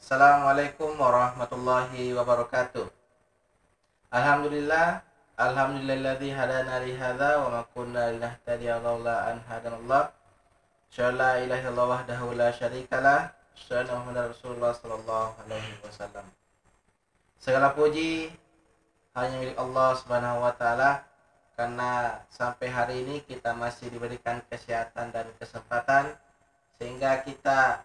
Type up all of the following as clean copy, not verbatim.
Assalamualaikum warahmatullahi wabarakatuh. Alhamdulillah, alhamdulillahilladzi hadana li hadza wa ma kunna linahtadiya laula an hadanallah. Syalla la ilaha illallah wahdahu la syarikalah, syalla Muhammadar Rasulullah sallallahu alaihi wasallam. Segala puji hanya milik Allah Subhanahu wa taala karena sampai hari ini kita masih diberikan kesehatan dan kesempatan sehingga kita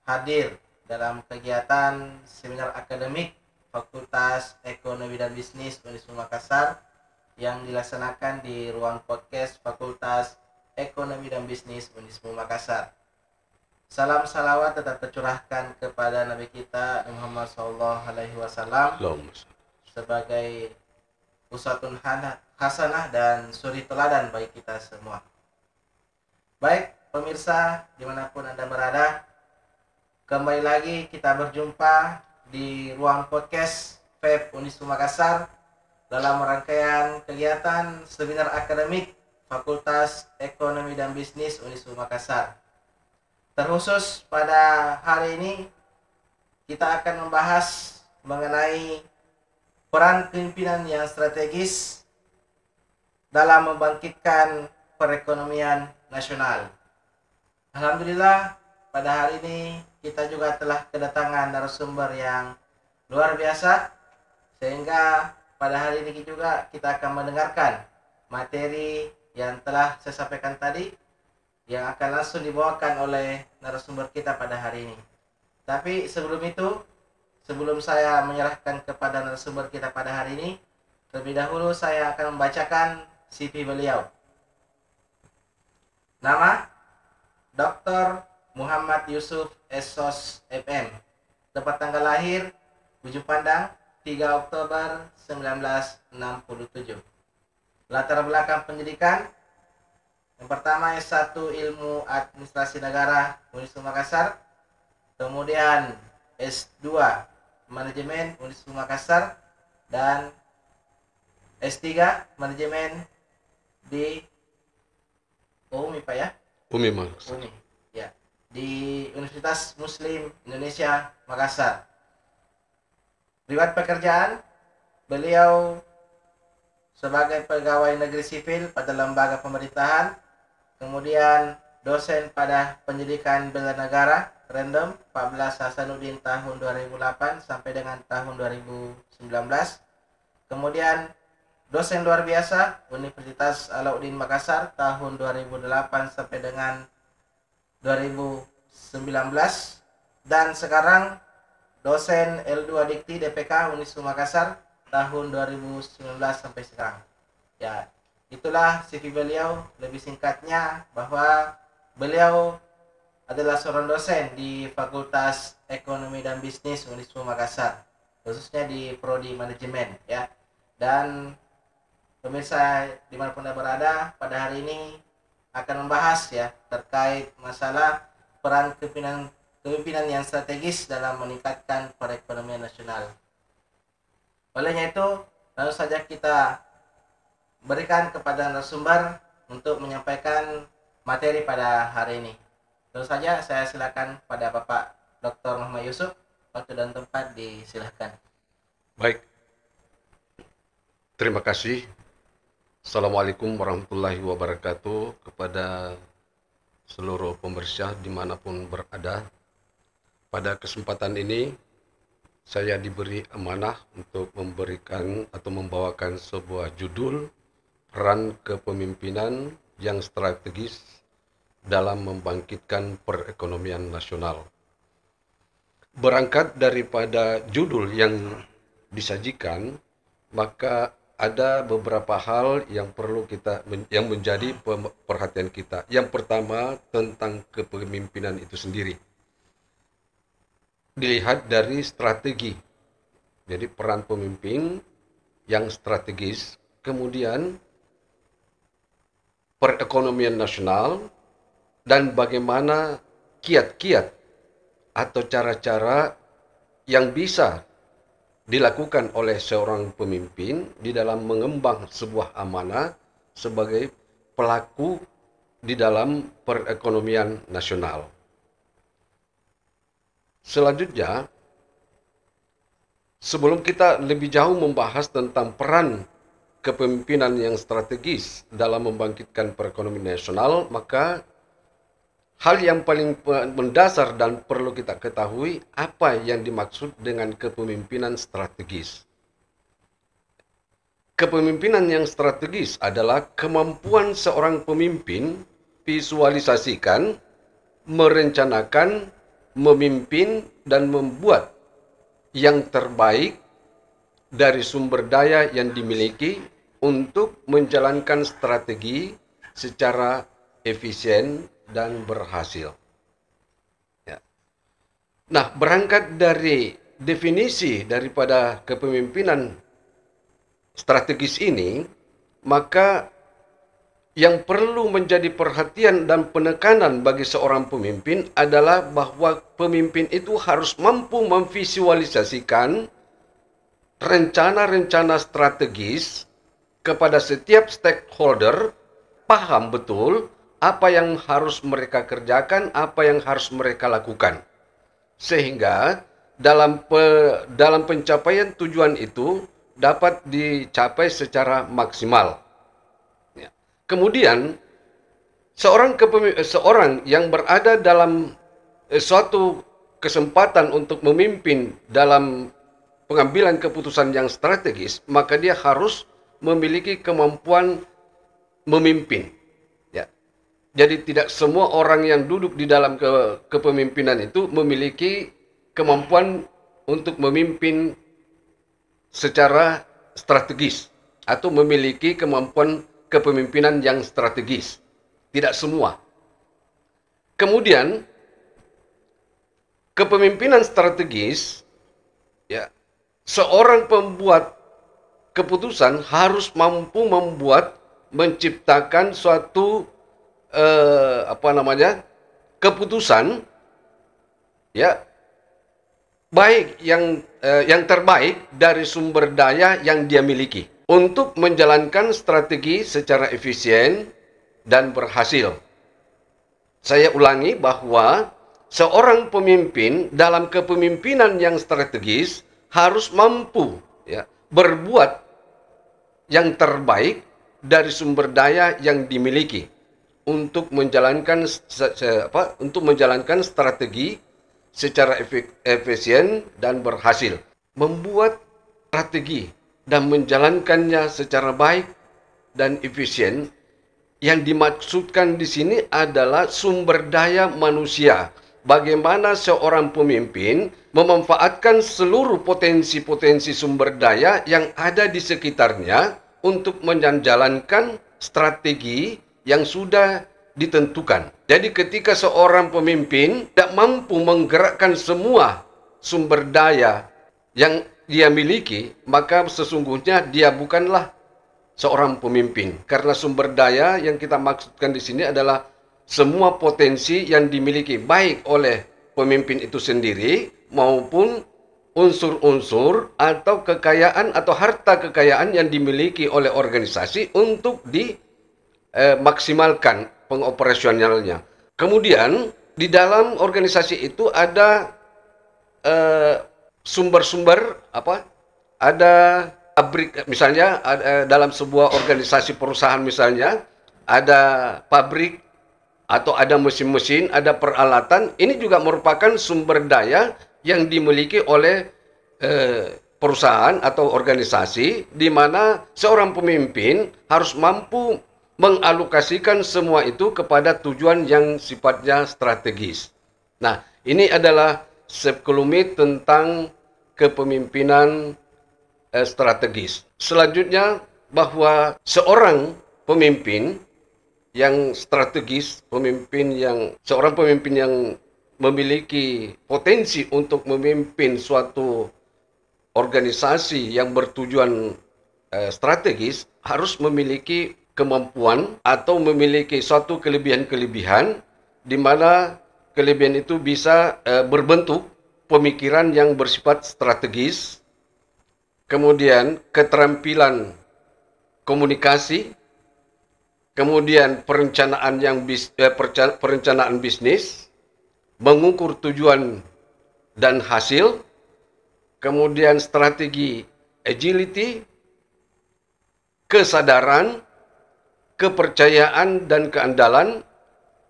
hadir dalam kegiatan seminar akademik Fakultas Ekonomi dan Bisnis Unismu Makassar yang dilaksanakan di ruang podcast Fakultas Ekonomi dan Bisnis Unismu Makassar. Salam salawat tetap tercurahkan kepada Nabi kita Muhammad SAW sebagai uswatun hasanah dan suri teladan bagi kita semua. Baik pemirsa dimanapun Anda berada, kembali lagi kita berjumpa di ruang podcast FEB Unismu Makassar dalam rangkaian kegiatan seminar akademik Fakultas Ekonomi dan Bisnis Unismu Makassar. Terkhusus pada hari ini kita akan membahas mengenai peran kepemimpinan yang strategis dalam membangkitkan perekonomian nasional. Alhamdulillah, pada hari ini kita juga telah kedatangan narasumber yang luar biasa, sehingga pada hari ini juga kita akan mendengarkan materi yang telah saya sampaikan tadi, yang akan langsung dibawakan oleh narasumber kita pada hari ini. Tapi sebelum itu, sebelum saya menyerahkan kepada narasumber kita pada hari ini, terlebih dahulu saya akan membacakan CV beliau. Nama Dr. Muhammad Yusuf Esos FM. Tempat tanggal lahir Ujung Pandang 3 Oktober 1967. Latar belakang pendidikan: yang pertama S1 Ilmu Administrasi Negara Unismu Makassar, kemudian S2 Manajemen Unismu Makassar, dan S3 Manajemen di UMI Pak ya? UMI Makassar. UMI ya, di Universitas Muslim Indonesia Makassar. Riwayat pekerjaan: beliau sebagai pegawai negeri sipil pada lembaga pemerintahan, kemudian dosen pada pendidikan bela negara random 14 Hasanuddin tahun 2008 sampai dengan tahun 2019, kemudian dosen luar biasa Universitas Alauddin Makassar tahun 2008 sampai dengan 2019, dan sekarang dosen L2 Dikti DPK Unismu Makassar tahun 2019 sampai sekarang. Ya, itulah CV beliau lebih singkatnya, bahwa beliau adalah seorang dosen di Fakultas Ekonomi dan Bisnis Unismu Makassar, khususnya di prodi manajemen ya. Dan pemirsa dimanapun Anda berada, pada hari ini akan membahas ya terkait masalah peran kepemimpinan yang strategis dalam meningkatkan perekonomian nasional. Olehnya itu, langsung saja kita berikan kepada narasumber untuk menyampaikan materi pada hari ini. Langsung saja saya silakan pada Bapak Dr. Muhammad Yusuf. Waktu dan tempat disilakan. Baik, terima kasih. Assalamualaikum warahmatullahi wabarakatuh kepada seluruh pemirsa dimanapun berada. Pada kesempatan ini saya diberi amanah untuk memberikan atau membawakan sebuah judul peran kepemimpinan yang strategis dalam membangkitkan perekonomian nasional. Berangkat daripada judul yang disajikan, maka ada beberapa hal yang perlu yang menjadi perhatian kita. Yang pertama, tentang kepemimpinan itu sendiri. Dilihat dari strategi. Jadi peran pemimpin yang strategis, kemudian perekonomian nasional, dan bagaimana kiat-kiat atau cara-cara yang bisa dilakukan oleh seorang pemimpin di dalam mengemban sebuah amanah sebagai pelaku di dalam perekonomian nasional. Selanjutnya, sebelum kita lebih jauh membahas tentang peran kepemimpinan yang strategis dalam membangkitkan perekonomian nasional, maka hal yang paling mendasar dan perlu kita ketahui apa yang dimaksud dengan kepemimpinan strategis. Kepemimpinan yang strategis adalah kemampuan seorang pemimpin visualisasikan, merencanakan, memimpin, dan membuat yang terbaik dari sumber daya yang dimiliki untuk menjalankan strategi secara efisien dan berhasil. Ya. Nah, berangkat dari definisi daripada kepemimpinan strategis ini, maka yang perlu menjadi perhatian dan penekanan bagi seorang pemimpin adalah bahwa pemimpin itu harus mampu memvisualisasikan rencana-rencana strategis kepada setiap stakeholder, paham betul apa yang harus mereka kerjakan, apa yang harus mereka lakukan. Sehingga dalam pencapaian tujuan itu dapat dicapai secara maksimal. Ya. Kemudian seorang yang berada dalam suatu kesempatan untuk memimpin dalam pengambilan keputusan yang strategis, maka dia harus memiliki kemampuan memimpin. Ya. Jadi tidak semua orang yang duduk di dalam kepemimpinan itu memiliki kemampuan untuk memimpin secara strategis atau memiliki kemampuan kepemimpinan yang strategis. Tidak semua. Kemudian kepemimpinan strategis, ya, seorang pembuat keputusan harus mampu menciptakan suatu keputusan, ya, baik yang terbaik dari sumber daya yang dia miliki untuk menjalankan strategi secara efisien dan berhasil. Saya ulangi bahwa seorang pemimpin dalam kepemimpinan yang strategis harus mampu, ya, berbuat yang terbaik dari sumber daya yang dimiliki untuk menjalankan strategi secara efisien dan berhasil. Membuat strategi dan menjalankannya secara baik dan efisien, yang dimaksudkan di sini adalah sumber daya manusia. Bagaimana seorang pemimpin memanfaatkan seluruh potensi-potensi sumber daya yang ada di sekitarnya untuk menjalankan strategi yang sudah ditentukan. Jadi ketika seorang pemimpin tidak mampu menggerakkan semua sumber daya yang dia miliki, maka sesungguhnya dia bukanlah seorang pemimpin. Karena sumber daya yang kita maksudkan di sini adalah semua potensi yang dimiliki baik oleh pemimpin itu sendiri maupun unsur-unsur atau kekayaan atau harta kekayaan yang dimiliki oleh organisasi untuk dimaksimalkan pengoperasionalnya. Kemudian di dalam organisasi itu ada sumber-sumber ada pabrik, misalnya dalam sebuah organisasi perusahaan misalnya ada pabrik atau ada mesin-mesin, ada peralatan. Ini juga merupakan sumber daya yang dimiliki oleh perusahaan atau organisasi, di mana seorang pemimpin harus mampu mengalokasikan semua itu kepada tujuan yang sifatnya strategis. Nah, ini adalah sekelumit tentang kepemimpinan strategis. Selanjutnya, bahwa seorang pemimpin yang strategis, seorang pemimpin yang memiliki potensi untuk memimpin suatu organisasi yang bertujuan strategis harus memiliki kemampuan atau memiliki suatu kelebihan-kelebihan di mana kelebihan itu bisa berbentuk pemikiran yang bersifat strategis, kemudian keterampilan komunikasi, kemudian perencanaan bisnis, mengukur tujuan dan hasil, kemudian strategi agility, kesadaran, kepercayaan dan keandalan,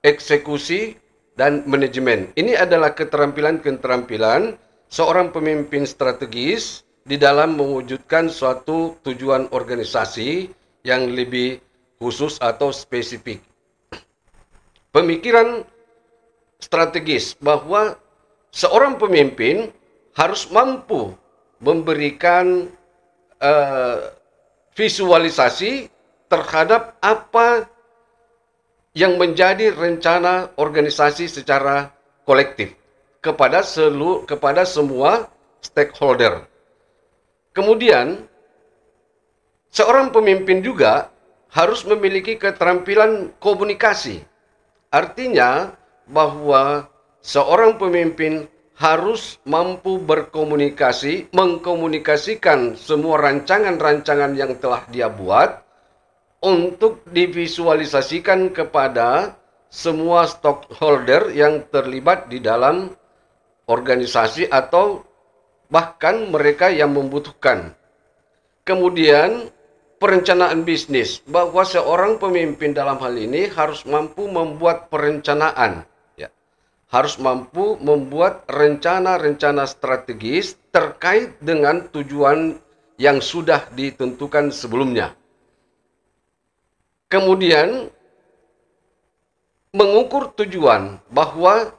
eksekusi, dan manajemen. Ini adalah keterampilan-keterampilan seorang pemimpin strategis di dalam mewujudkan suatu tujuan organisasi yang lebih khusus atau spesifik. Pemikiran strategis bahwa seorang pemimpin harus mampu memberikan visualisasi terhadap apa yang menjadi rencana organisasi secara kolektif kepada semua stakeholder. Kemudian, seorang pemimpin juga harus memiliki keterampilan komunikasi. Artinya bahwa seorang pemimpin harus mampu berkomunikasi, mengkomunikasikan semua rancangan-rancangan yang telah dia buat untuk divisualisasikan kepada semua stakeholder yang terlibat di dalam organisasi atau bahkan mereka yang membutuhkan. Kemudian perencanaan bisnis, bahwa seorang pemimpin dalam hal ini harus mampu membuat perencanaan, ya. Harus mampu membuat rencana-rencana strategis terkait dengan tujuan yang sudah ditentukan sebelumnya. Kemudian mengukur tujuan, bahwa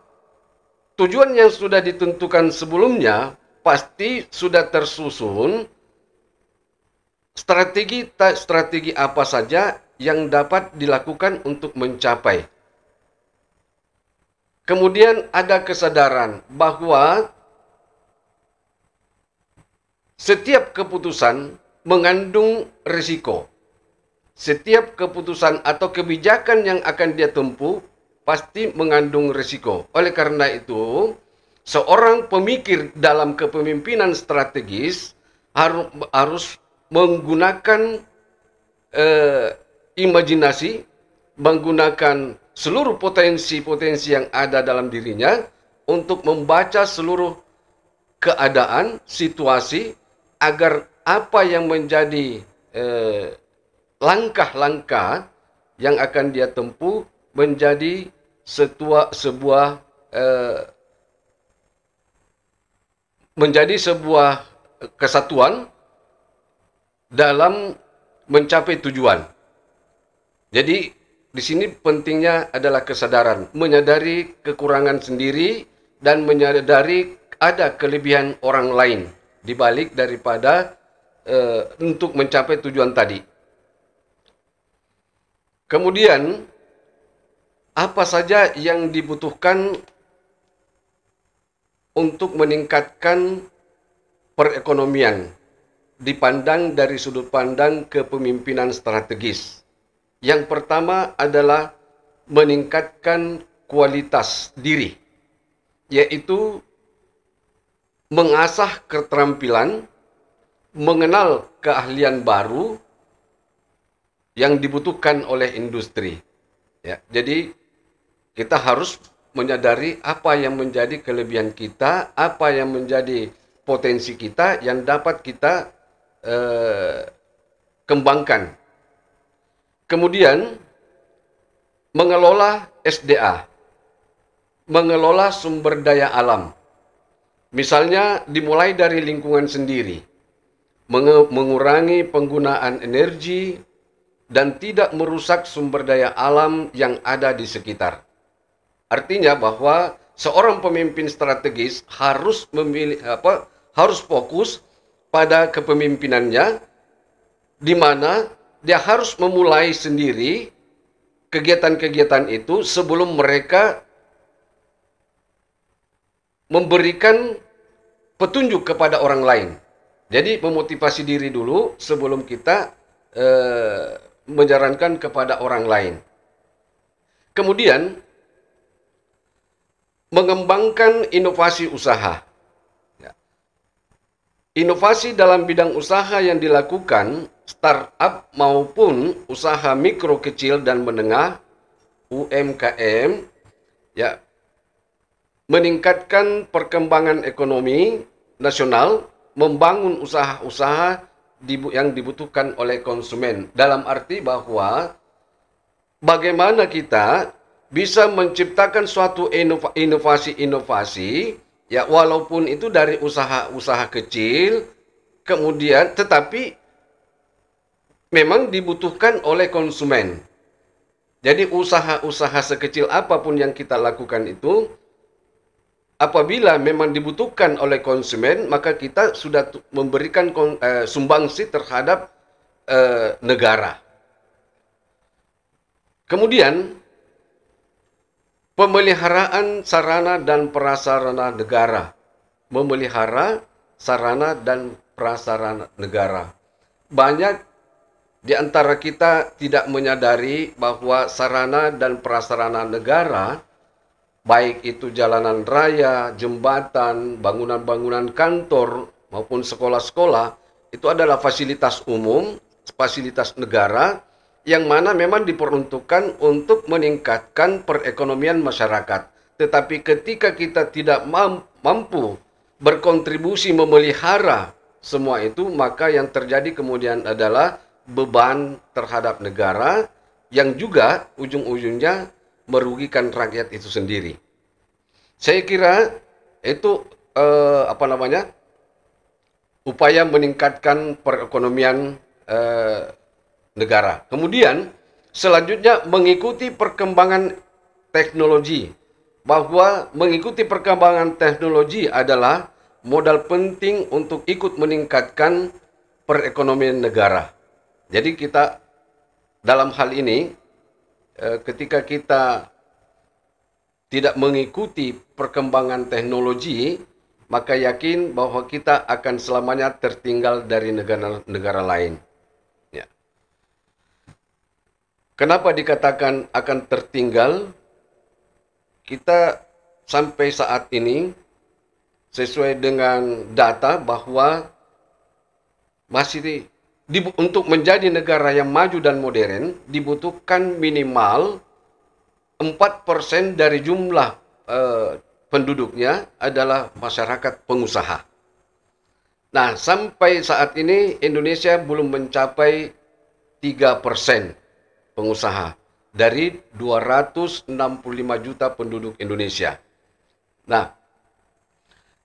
tujuan yang sudah ditentukan sebelumnya pasti sudah tersusun strategi apa saja yang dapat dilakukan untuk mencapai. Kemudian ada kesadaran bahwa setiap keputusan mengandung risiko. Setiap keputusan atau kebijakan yang akan dia tempuh pasti mengandung risiko. Oleh karena itu, seorang pemikir dalam kepemimpinan strategis harus menggunakan imajinasi, menggunakan seluruh potensi-potensi yang ada dalam dirinya untuk membaca seluruh keadaan, situasi, agar apa yang menjadi langkah-langkah yang akan dia tempuh menjadi sebuah kesatuan dalam mencapai tujuan. Jadi di sini pentingnya adalah kesadaran, menyadari kekurangan sendiri dan menyadari ada kelebihan orang lain di balik daripada untuk mencapai tujuan tadi. Kemudian, apa saja yang dibutuhkan untuk meningkatkan perekonomian dipandang dari sudut pandang kepemimpinan strategis? Yang pertama adalah meningkatkan kualitas diri, yaitu mengasah keterampilan, mengenal keahlian baru yang dibutuhkan oleh industri. Ya, jadi kita harus menyadari apa yang menjadi kelebihan kita, apa yang menjadi potensi kita yang dapat kita kembangkan. Kemudian mengelola SDA, mengelola sumber daya alam. Misalnya dimulai dari lingkungan sendiri, mengurangi penggunaan energi dan tidak merusak sumber daya alam yang ada di sekitar. Artinya bahwa seorang pemimpin strategis harus harus fokus pada kepemimpinannya, di mana dia harus memulai sendiri kegiatan-kegiatan itu sebelum mereka memberikan petunjuk kepada orang lain. Jadi memotivasi diri dulu sebelum kita menyarankan kepada orang lain. Kemudian mengembangkan inovasi usaha. Inovasi dalam bidang usaha yang dilakukan startup maupun usaha mikro, kecil dan menengah UMKM, ya, meningkatkan perkembangan ekonomi nasional membangun usaha-usaha yang dibutuhkan oleh konsumen. Dalam arti bahwa bagaimana kita bisa menciptakan suatu inovasi-inovasi, ya walaupun itu dari usaha-usaha kecil, kemudian tetapi memang dibutuhkan oleh konsumen. Jadi usaha-usaha sekecil apapun yang kita lakukan itu, apabila memang dibutuhkan oleh konsumen, maka kita sudah memberikan sumbangsi terhadap negara. Kemudian, pemeliharaan sarana dan prasarana negara. Memelihara sarana dan prasarana negara. Banyak di antara kita tidak menyadari bahwa sarana dan prasarana negara, baik itu jalanan raya, jembatan, bangunan-bangunan kantor, maupun sekolah-sekolah, itu adalah fasilitas umum, fasilitas negara, yang mana memang diperuntukkan untuk meningkatkan perekonomian masyarakat. Tetapi ketika kita tidak mampu berkontribusi memelihara semua itu, maka yang terjadi kemudian adalah beban terhadap negara yang juga ujung-ujungnya merugikan rakyat itu sendiri. Saya kira itu upaya meningkatkan perekonomian negara. Kemudian selanjutnya mengikuti perkembangan teknologi, bahwa mengikuti perkembangan teknologi adalah modal penting untuk ikut meningkatkan perekonomian negara. Jadi kita dalam hal ini ketika kita tidak mengikuti perkembangan teknologi, maka yakin bahwa kita akan selamanya tertinggal dari negara-negara lain. Ya. Kenapa dikatakan akan tertinggal? Kita sampai saat ini sesuai dengan data bahwa masih untuk menjadi negara yang maju dan modern dibutuhkan minimal 4% dari jumlah penduduknya adalah masyarakat pengusaha. Nah, sampai saat ini Indonesia belum mencapai 3% pengusaha dari 265 juta penduduk Indonesia. Nah,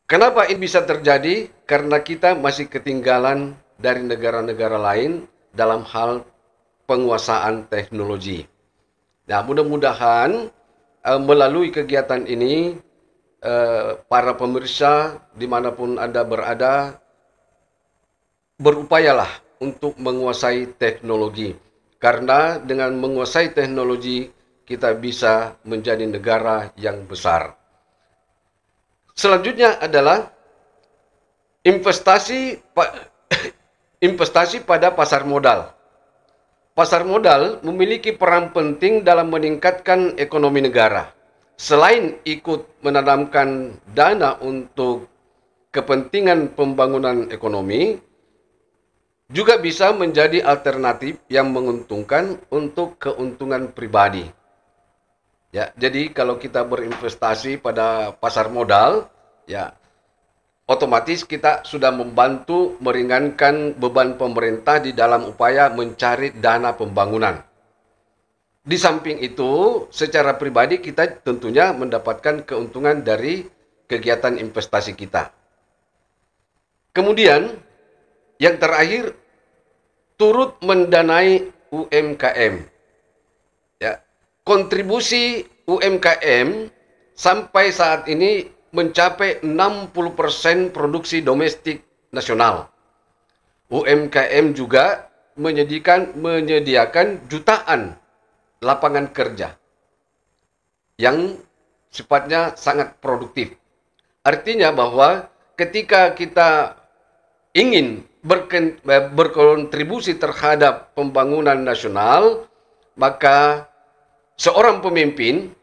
kenapa ini bisa terjadi? Karena kita masih ketinggalan dari negara-negara lain dalam hal penguasaan teknologi. Nah, mudah-mudahan melalui kegiatan ini para pemirsa dimanapun Anda berada, berupayalah untuk menguasai teknologi. Karena dengan menguasai teknologi, kita bisa menjadi negara yang besar. Selanjutnya adalah investasi pada pasar modal. Pasar modal memiliki peran penting dalam meningkatkan ekonomi negara. Selain ikut menanamkan dana untuk kepentingan pembangunan ekonomi, juga bisa menjadi alternatif yang menguntungkan untuk keuntungan pribadi. Ya, jadi kalau kita berinvestasi pada pasar modal, ya otomatis kita sudah membantu meringankan beban pemerintah di dalam upaya mencari dana pembangunan. Di samping itu, secara pribadi kita tentunya mendapatkan keuntungan dari kegiatan investasi kita. Kemudian, yang terakhir, turut mendanai UMKM. Ya, kontribusi UMKM sampai saat ini mencapai 60% produksi domestik nasional. UMKM juga menyediakan jutaan lapangan kerja yang sifatnya sangat produktif. Artinya bahwa ketika kita ingin berkontribusi terhadap pembangunan nasional, maka seorang pemimpin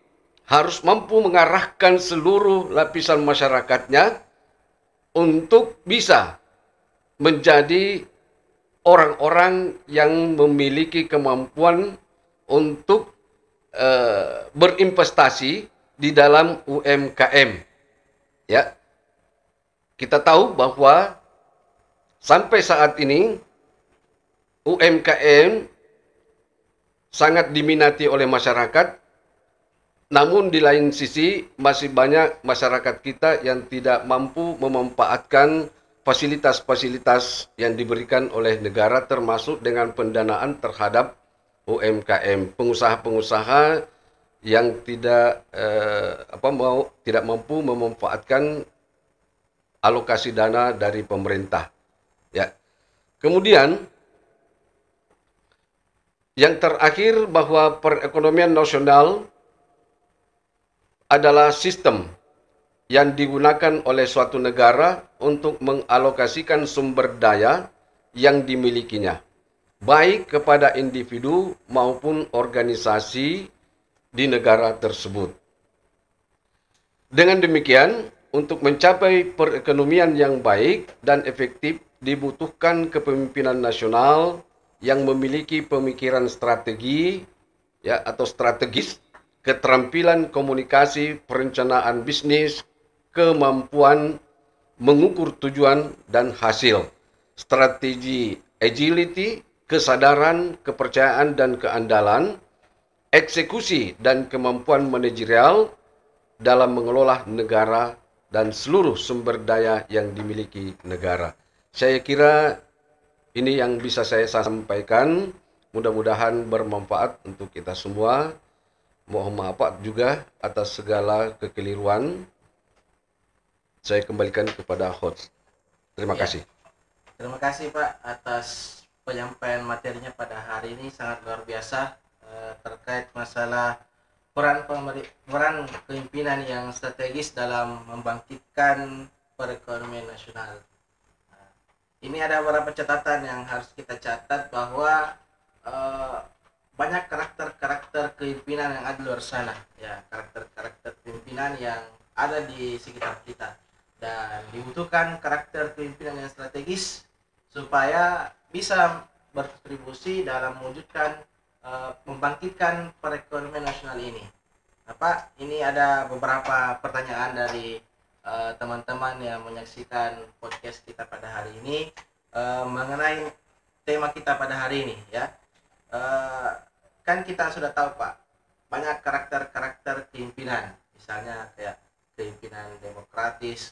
harus mampu mengarahkan seluruh lapisan masyarakatnya untuk bisa menjadi orang-orang yang memiliki kemampuan untuk berinvestasi di dalam UMKM. Ya, kita tahu bahwa Sampai saat ini UMKM sangat diminati oleh masyarakat, namun di lain sisi masih banyak masyarakat kita yang tidak mampu memanfaatkan fasilitas-fasilitas yang diberikan oleh negara, termasuk dengan pendanaan terhadap UMKM. Pengusaha-pengusaha yang tidak mampu memanfaatkan alokasi dana dari pemerintah. Ya. Kemudian yang terakhir, bahwa perekonomian nasional adalah sistem yang digunakan oleh suatu negara untuk mengalokasikan sumber daya yang dimilikinya, baik kepada individu maupun organisasi di negara tersebut. Dengan demikian, untuk mencapai perekonomian yang baik dan efektif dibutuhkan kepemimpinan nasional yang memiliki pemikiran strategi atau strategis, keterampilan komunikasi, perencanaan bisnis, kemampuan mengukur tujuan dan hasil, strategi agility, kesadaran, kepercayaan dan keandalan, eksekusi dan kemampuan manajerial dalam mengelola negara dan seluruh sumber daya yang dimiliki negara. Saya kira ini yang bisa saya sampaikan, mudah-mudahan bermanfaat untuk kita semua. Mohon maaf juga atas segala kekeliruan. Saya kembalikan kepada host. Terima kasih. Terima kasih Pak atas penyampaian materinya pada hari ini, sangat luar biasa terkait masalah peran kepemimpinan yang strategis dalam membangkitkan perekonomian nasional. Ini ada beberapa catatan yang harus kita catat, bahwa banyak karakter-karakter kepemimpinan yang ada di luar sana, ya, karakter-karakter kepemimpinan yang ada di sekitar kita, dan dibutuhkan karakter kepemimpinan yang strategis supaya bisa berkontribusi dalam mewujudkan membangkitkan perekonomian nasional ini. Pak, ini ada beberapa pertanyaan dari teman-teman yang menyaksikan podcast kita pada hari ini mengenai tema kita pada hari ini, ya. Kan kita sudah tahu Pak, banyak karakter-karakter kepemimpinan, misalnya kayak kepemimpinan demokratis,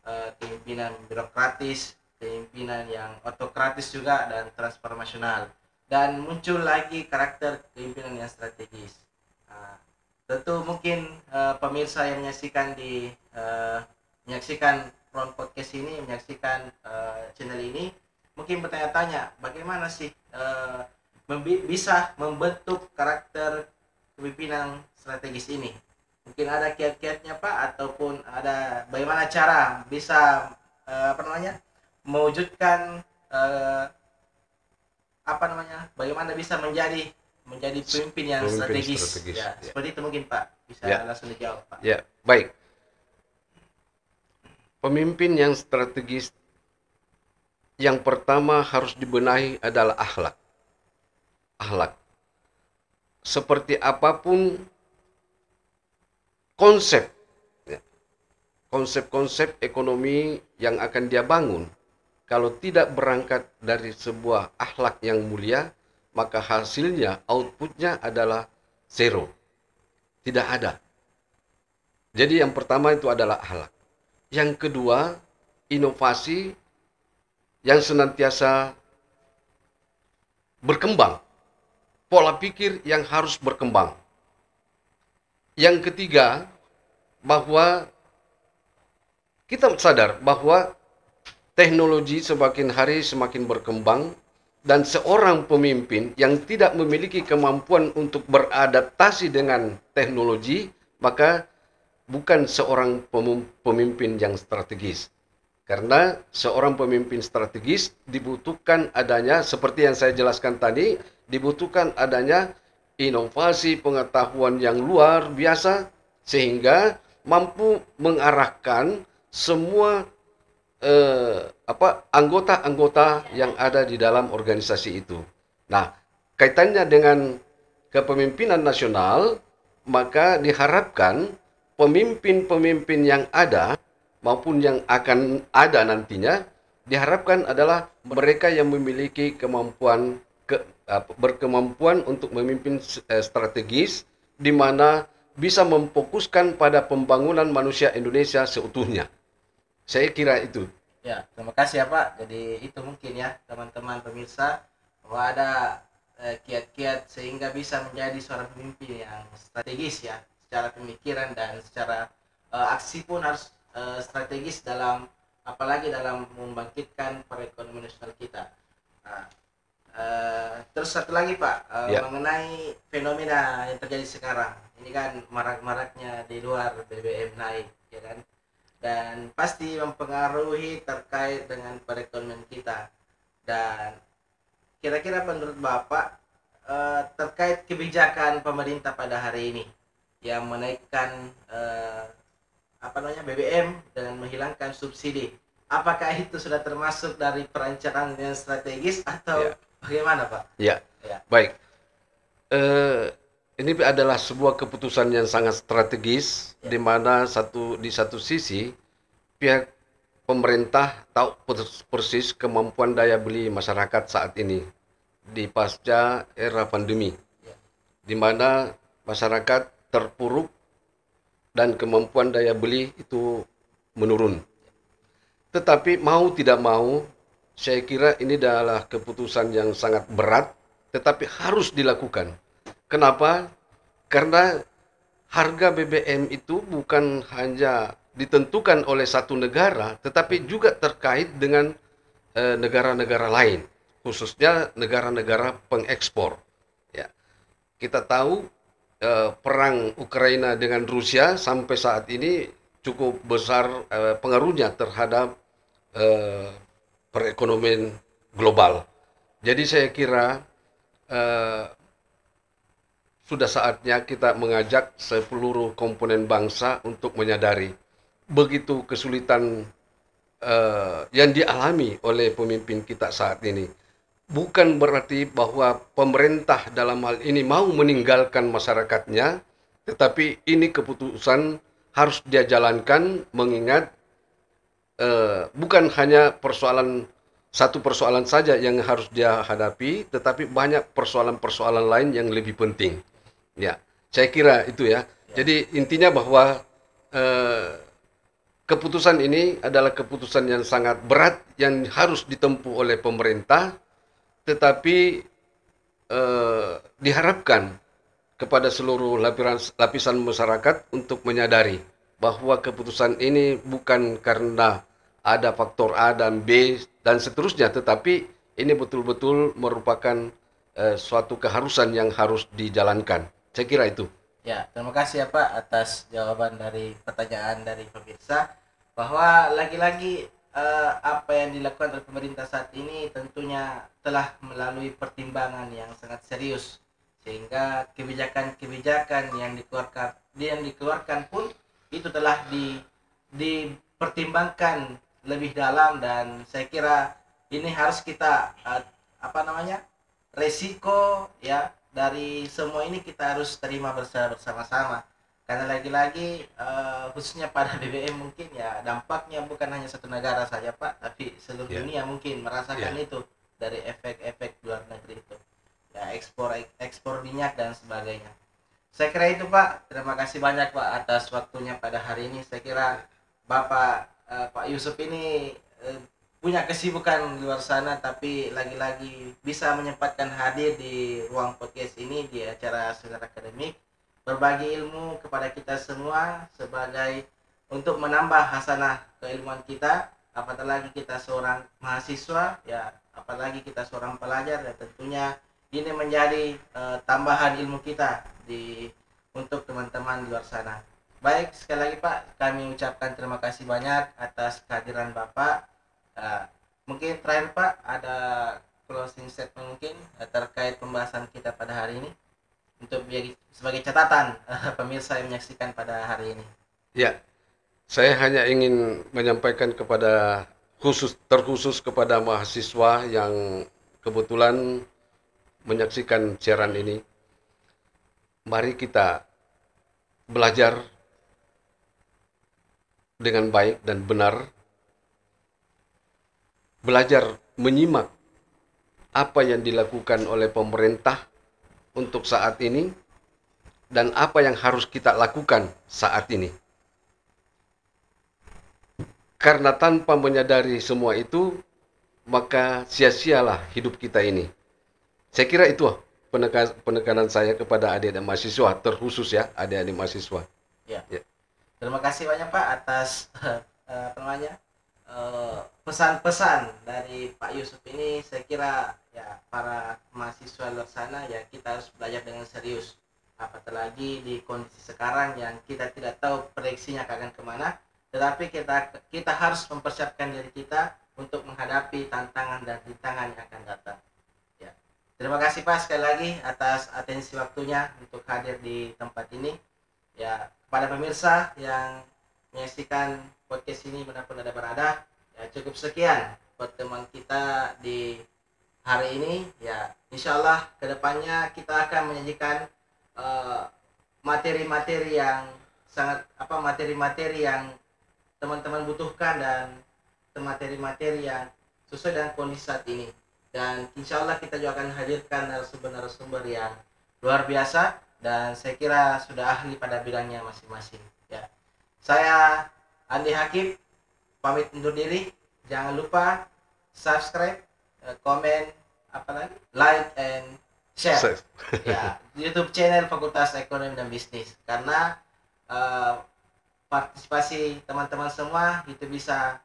kepemimpinan birokratis, kepemimpinan yang otokratis juga, dan transformasional, dan muncul lagi karakter kepemimpinan yang strategis. Tentu mungkin pemirsa yang menyaksikan Front Podcast ini, menyaksikan channel ini, mungkin bertanya-tanya bagaimana sih bisa membentuk karakter kepemimpinan strategis ini. Mungkin ada kiat-kiatnya Pak, ataupun ada bagaimana cara bisa mewujudkan bagaimana bisa menjadi pemimpin yang strategis. Ya, seperti itu mungkin Pak. Bisa langsung dijawab Pak. Ya, baik. Pemimpin yang strategis yang pertama harus dibenahi adalah akhlak. Akhlak. Seperti apapun konsep ekonomi yang akan dia bangun, kalau tidak berangkat dari sebuah akhlak yang mulia, maka hasilnya, outputnya adalah zero. Tidak ada. Jadi yang pertama itu adalah akhlak. Yang kedua, inovasi yang senantiasa berkembang. Pola pikir yang harus berkembang. Yang ketiga, bahwa kita sadar bahwa teknologi semakin hari semakin berkembang, dan seorang pemimpin yang tidak memiliki kemampuan untuk beradaptasi dengan teknologi, maka bukan seorang pemimpin yang strategis. Karena seorang pemimpin strategis dibutuhkan adanya, seperti yang saya jelaskan tadi, dibutuhkan adanya inovasi pengetahuan yang luar biasa, sehingga mampu mengarahkan semua anggota-anggota yang ada di dalam organisasi itu. Nah, kaitannya dengan kepemimpinan nasional, maka diharapkan pemimpin-pemimpin yang ada maupun yang akan ada nantinya diharapkan adalah mereka yang memiliki berkemampuan untuk memimpin strategis, di mana bisa memfokuskan pada pembangunan manusia Indonesia seutuhnya. Saya kira itu. Ya, terima kasih ya Pak. Jadi itu mungkin ya teman-teman pemirsa, bahwa ada kiat-kiat sehingga bisa menjadi seorang pemimpin yang strategis ya, secara pemikiran dan secara aksi pun harus strategis dalam, apalagi dalam membangkitkan perekonomian nasional kita. Nah, terus satu lagi Pak, Ya, mengenai fenomena yang terjadi sekarang. Ini kan marak-maraknya di luar BBM naik, ya kan? Dan pasti mempengaruhi terkait dengan perekonomian kita. Dan kira-kira menurut Bapak terkait kebijakan pemerintah pada hari ini yang menaikkan BBM dengan menghilangkan subsidi, apakah itu sudah termasuk dari perencanaan yang strategis atau ya, bagaimana Pak? ya. Ya, Baik. Eh, ini adalah sebuah keputusan yang sangat strategis, ya, di mana di satu sisi pihak pemerintah tahu persis kemampuan daya beli masyarakat saat ini di pasca era pandemi, ya, di mana masyarakat terpuruk dan kemampuan daya beli itu menurun. Tetapi mau tidak mau, saya kira ini adalah keputusan yang sangat berat, tetapi harus dilakukan. Kenapa? Karena harga BBM itu bukan hanya ditentukan oleh satu negara, tetapi juga terkait dengan negara-negara lain, khususnya negara-negara pengekspor. Ya, kita tahu perang Ukraina dengan Rusia sampai saat ini cukup besar pengaruhnya terhadap eh, perekonomian global. Jadi saya kira eh, sudah saatnya kita mengajak seluruh komponen bangsa untuk menyadari begitu kesulitan yang dialami oleh pemimpin kita saat ini. Bukan berarti bahwa pemerintah dalam hal ini mau meninggalkan masyarakatnya, tetapi ini keputusan harus dia jalankan mengingat bukan hanya satu persoalan saja yang harus dia hadapi, tetapi banyak persoalan-persoalan lain yang lebih penting. Ya, saya kira itu ya. ya, Jadi intinya bahwa eh, keputusan ini adalah keputusan yang sangat berat yang harus ditempuh oleh pemerintah, tetapi diharapkan kepada seluruh lapisan masyarakat untuk menyadari bahwa keputusan ini bukan karena ada faktor A dan B dan seterusnya, tetapi ini betul-betul merupakan suatu keharusan yang harus dijalankan. Saya kira itu. ya. Terima kasih ya Pak atas jawaban dari pertanyaan dari pemirsa, bahwa lagi-lagi apa yang dilakukan oleh pemerintah saat ini tentunya telah melalui pertimbangan yang sangat serius, sehingga kebijakan-kebijakan yang dikeluarkan pun itu telah dipertimbangkan lebih dalam. Dan saya kira ini harus kita resiko ya dari semua ini kita harus terima bersama-sama, karena lagi-lagi khususnya pada BBM mungkin ya dampaknya bukan hanya satu negara saja Pak, tapi seluruh Ya, dunia mungkin merasakan ya, itu dari efek-efek luar negeri itu ya, ekspor minyak dan sebagainya. Saya kira itu Pak, terima kasih banyak Pak atas waktunya pada hari ini. Saya kira Bapak Pak Yusuf ini punya kesibukan di luar sana, tapi lagi-lagi bisa menyempatkan hadir di ruang podcast ini di acara Sinar Akademik, berbagi ilmu kepada kita semua sebagai untuk menambah hasanah keilmuan kita, apalagi kita seorang mahasiswa ya, apalagi kita seorang pelajar, dan tentunya ini menjadi tambahan ilmu kita untuk teman-teman di luar sana. Baik, sekali lagi Pak, kami ucapkan terima kasih banyak atas kehadiran Bapak. Uh, Mungkin terakhir Pak, ada closing statement mungkin terkait pembahasan kita pada hari ini untuk sebagai catatan pemirsa yang menyaksikan pada hari ini. ya. Saya hanya ingin menyampaikan terkhusus kepada mahasiswa yang kebetulan menyaksikan siaran ini. Mari kita belajar dengan baik dan benar belajar menyimak apa yang dilakukan oleh pemerintah untuk saat ini dan apa yang harus kita lakukan saat ini. Karena tanpa menyadari semua itu, maka sia-sialah hidup kita ini. Saya kira itu penekanan saya kepada adik-adik mahasiswa, terkhusus ya adik-adik mahasiswa. Ya. Ya. Terima kasih banyak Pak atas pesan-pesan dari Pak Yusuf ini. Saya kira ya para mahasiswa luar sana ya kita harus belajar dengan serius. Apatah lagi di kondisi sekarang yang kita tidak tahu prediksinya akan kemana, tetapi kita harus mempersiapkan diri kita untuk menghadapi tantangan dan rintangan yang akan datang. Ya. Terima kasih Pak sekali lagi atas atensi waktunya untuk hadir di tempat ini. Ya, kepada pemirsa yang menyaksikan podcast ini manapun Anda berada, ya cukup sekian pertemuan kita di hari ini. Ya, insya Allah kedepannya kita akan menyajikan materi-materi yang materi-materi yang teman-teman butuhkan dan materi-materi yang sesuai dengan kondisi saat ini. Dan insya Allah kita juga akan hadirkan narasumber-narasumber yang luar biasa dan saya kira sudah ahli pada bidangnya masing-masing. Ya, saya Andi Hakim pamit undur diri. Jangan lupa subscribe, komen, like and share. Ya, YouTube channel Fakultas Ekonomi dan Bisnis, karena partisipasi teman-teman semua itu bisa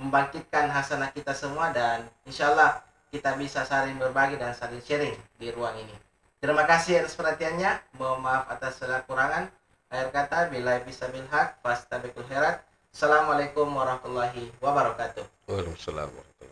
membangkitkan hasanah kita semua dan insya Allah kita bisa saling berbagi dan saling sharing di ruang ini. Terima kasih atas perhatiannya. Mohon maaf atas segala kurangan. Akhir kata, billahi bisabil haq, fastabiqul khairat. Assalamualaikum warahmatullahi wabarakatuh. Waalaikumsalam warahmatullahi wabarakatuh.